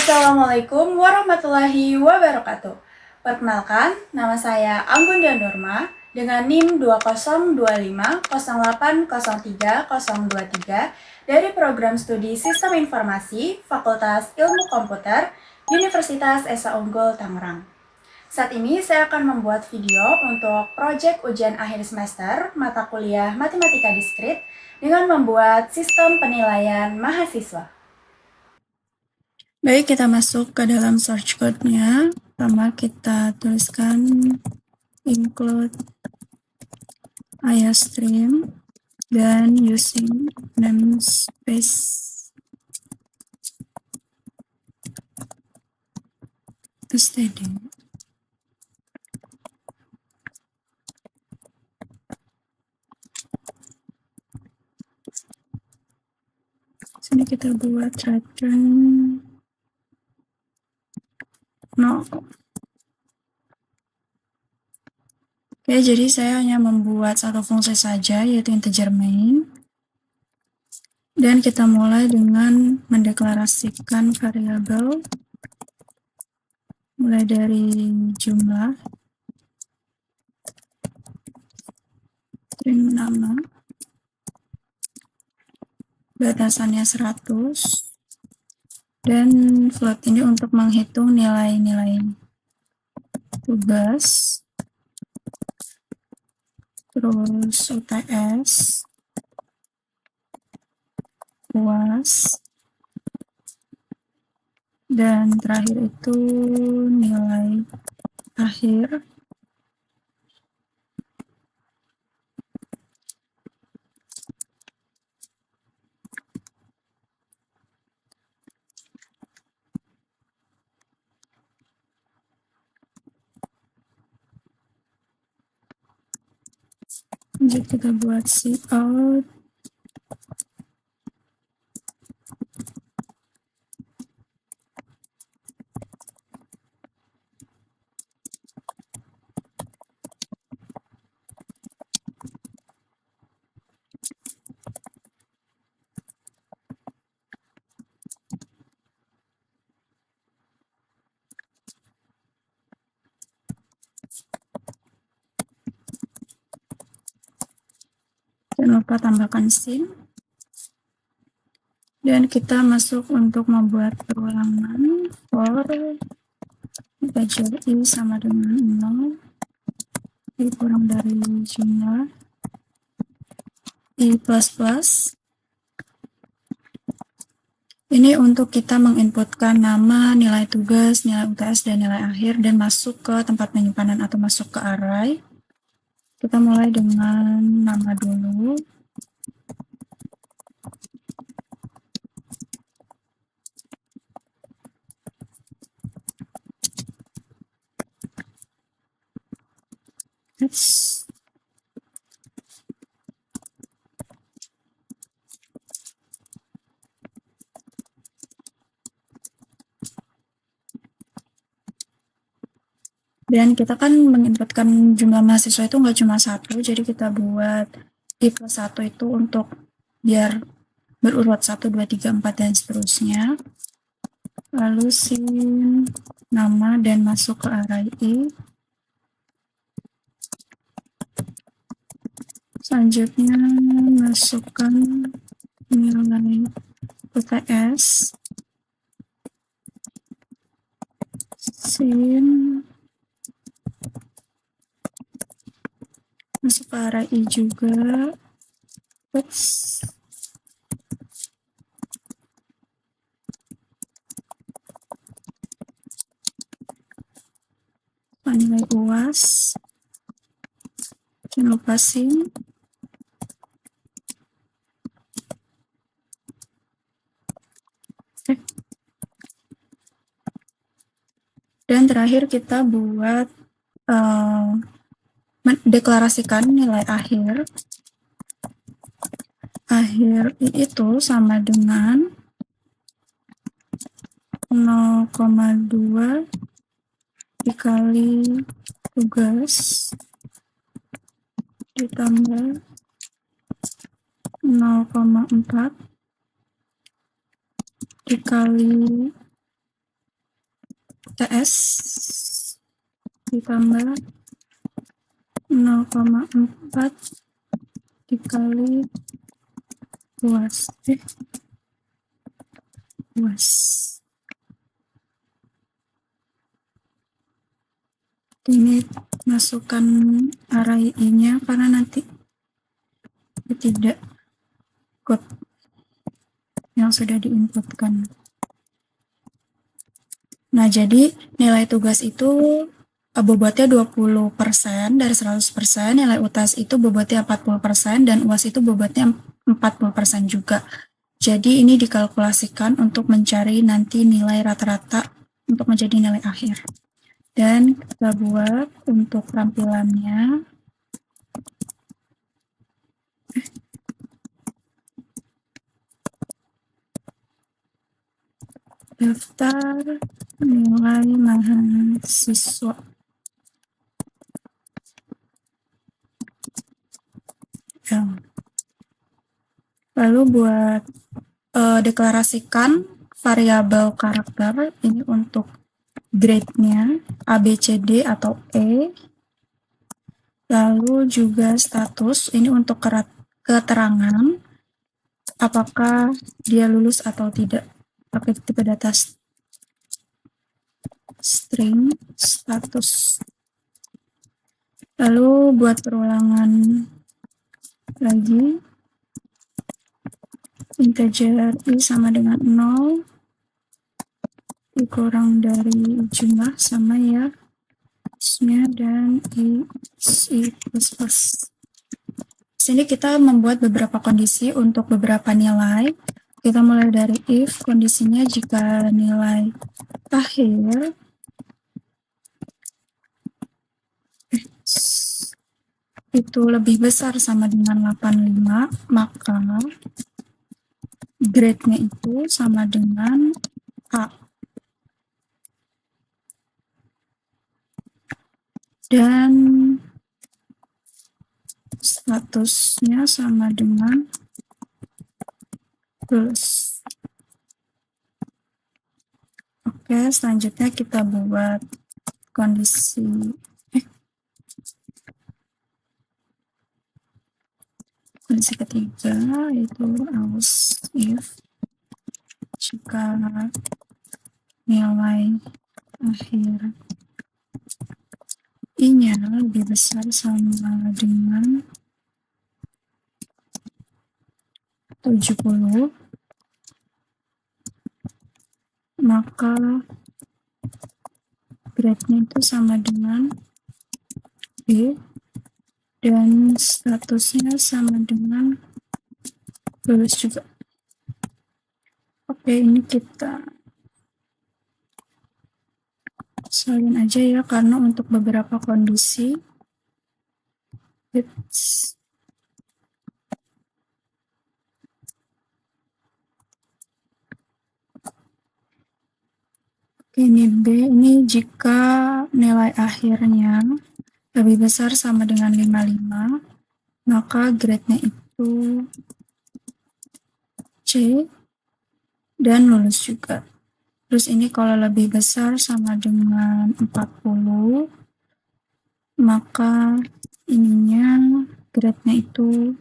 Assalamualaikum warahmatullahi wabarakatuh. Perkenalkan, nama saya Anggunda Norma dengan NIM 2025080303 dari Program Studi Sistem Informasi Fakultas Ilmu Komputer Universitas Esa Unggul Tangerang. Saat ini saya akan membuat video untuk proyek ujian akhir semester mata kuliah Matematika Diskrit dengan membuat sistem penilaian mahasiswa. Baik, kita masuk ke dalam source code-nya. Pertama kita tuliskan include IOStream dan using namespace std. Sini kita buat return no. Oke, jadi saya hanya membuat satu fungsi saja, yaitu integer main. Dan kita mulai dengan mendeklarasikan variabel mulai dari jumlah, string nama, batasannya 100, dan float ini untuk menghitung nilai-nilai tugas, terus UTS, UAS, dan terakhir itu nilai akhir. Jadi kita buat cout. Jangan lupa tambahkan sin. Dan kita masuk untuk membuat perulangan for integer i sama dengan 0, i kurang dari jumlah i plus. Ini untuk kita menginputkan nama, nilai tugas, nilai UTS, dan nilai akhir, dan masuk ke tempat penyimpanan atau masuk ke array. Kita mulai dengan nama dulu. Dan kita kan menginputkan jumlah mahasiswa itu nggak cuma satu, jadi kita buat i plus 1 itu untuk biar berurut 1, 2, 3, 4, dan seterusnya. Lalu sin nama dan masuk ke array i. Selanjutnya masukkan nilai UTS, sin masuk ke array i juga. Nilai UAS, jangan lupa sin. Dan terakhir kita buat mendeklarasikan nilai akhir. Akhir itu sama dengan 0,2 dikali tugas ditambah 0,4 dikali TS ditambah 0,4 dikali UAS. UAS. Ini masukkan array I-nya karena nanti tidak code yang sudah diinputkan. Nah, jadi nilai tugas itu bobotnya 20% dari 100%, nilai UTS itu bobotnya 40%, dan UAS itu bobotnya 40% juga. Jadi ini dikalkulasikan untuk mencari nanti nilai rata-rata untuk menjadi nilai akhir. Dan kita buat untuk tampilannya. Daftar nilai mahasiswa. Lalu buat deklarasikan variabel karakter ini untuk grade-nya A, B, C, D atau E. Lalu juga status ini untuk keterangan apakah dia lulus atau tidak pakai tipe data string status. Lalu buat perulangan lagi, integer I sama dengan 0, I kurang dari jumlah sama ya, dan I plus. Sini kita membuat beberapa kondisi untuk beberapa nilai. Kita mulai dari if, kondisinya jika nilai akhir itu lebih besar sama dengan 85, maka grade-nya itu sama dengan A. Dan statusnya sama dengan lulus. Oke, selanjutnya kita buat kondisi ketiga, yaitu else if jika nilai akhir I-nya lebih besar sama dengan 70, maka grade-nya itu sama dengan B, dan statusnya sama dengan lulus juga. Oke, ini kita salin aja ya, karena untuk beberapa kondisi ini B, ini jika nilai akhirnya lebih besar sama dengan 55, maka grade-nya itu C dan lulus juga. Terus ini kalau lebih besar sama dengan 40, maka ininya grade-nya itu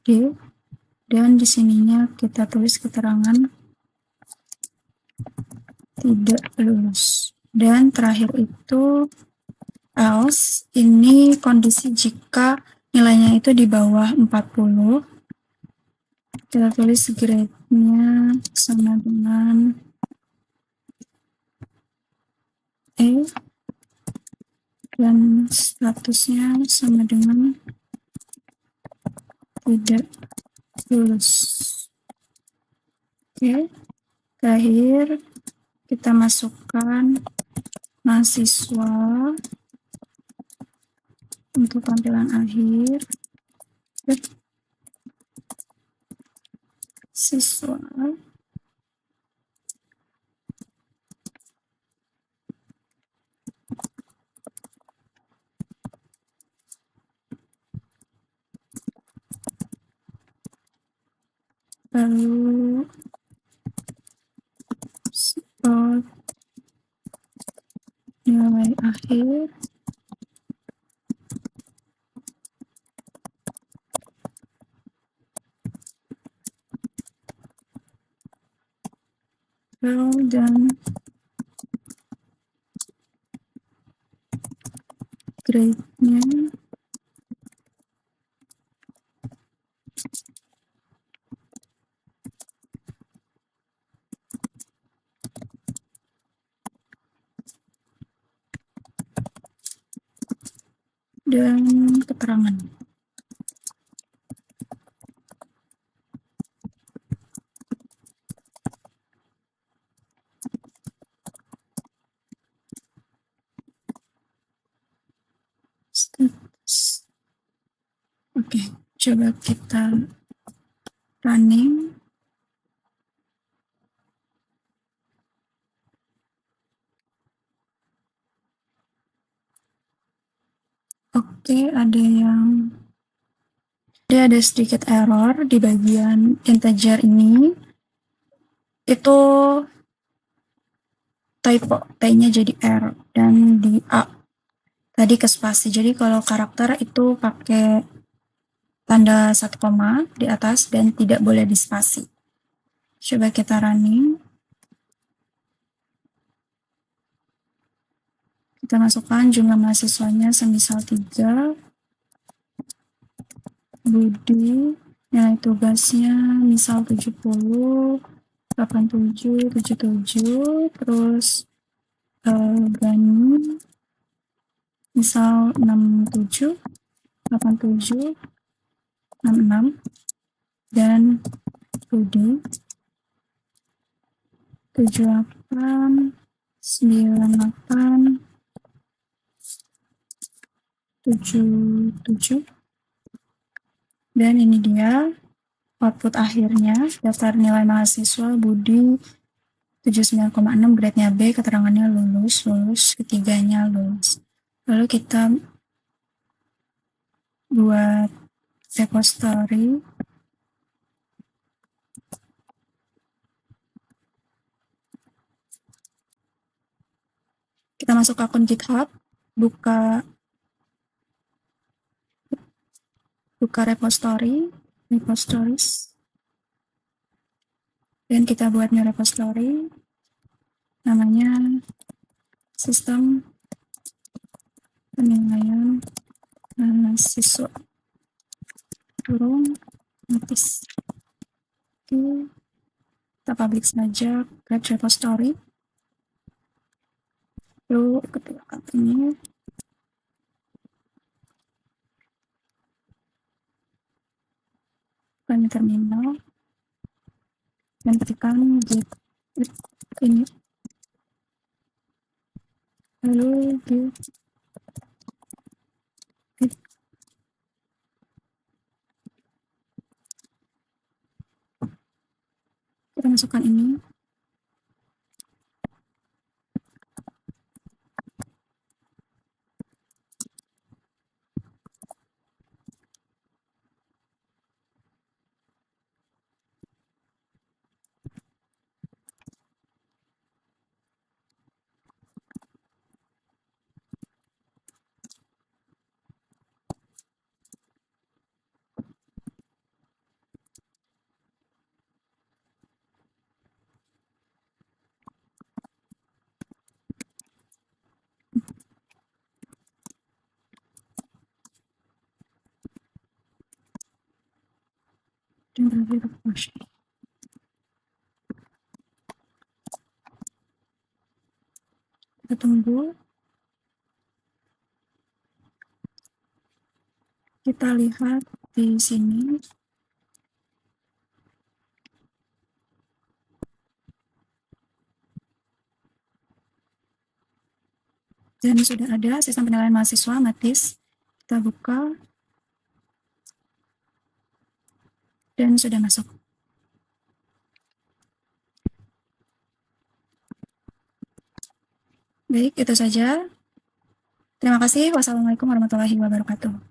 D, dan di sininya kita tulis keterangan tidak lulus. Dan terakhir itu else, ini kondisi jika nilainya itu di bawah 40, kita tulis grade-nya sama dengan E, dan statusnya sama dengan tidak lulus. Oke, terakhir kita masukkan mahasiswa untuk tampilan akhir. Siswa lalu akhir dan grade-nya dan keterangan. Status. Oke, coba kita running. Oke, ada sedikit error di bagian integer ini. Itu typo, T-nya jadi R dan di A tadi ke spasi. Jadi kalau karakter itu pakai tanda 1 koma di atas dan tidak boleh di spasi. Coba kita running. Kita masukkan jumlah mahasiswanya semisal 3. Budi, nilai tugasnya misal 70, 87, 77, terus Gani misal 67, 87, 66, dan Budi 78, 98, 77. Dan ini dia output akhirnya, daftar nilai mahasiswa Budi 79,6, grade-nya B, keterangannya lulus, ketiganya lulus. Lalu kita buat repository. Kita masuk ke akun GitHub, buka repositories, dan kita buat new repository, namanya sistem penilaian mahasiswa notis. Oke, kita publish saja create repository, lalu ketikkan ini. Bukan terminal dan ketikkan git ini, lalu git kita masukkan ini. Dan terakhir push. Kita tunggu. Kita lihat di sini. Dan sudah ada sistem penilaian mahasiswa Matis. Kita buka. Dan sudah masuk. Baik, itu saja. Terima kasih. Wassalamualaikum warahmatullahi wabarakatuh.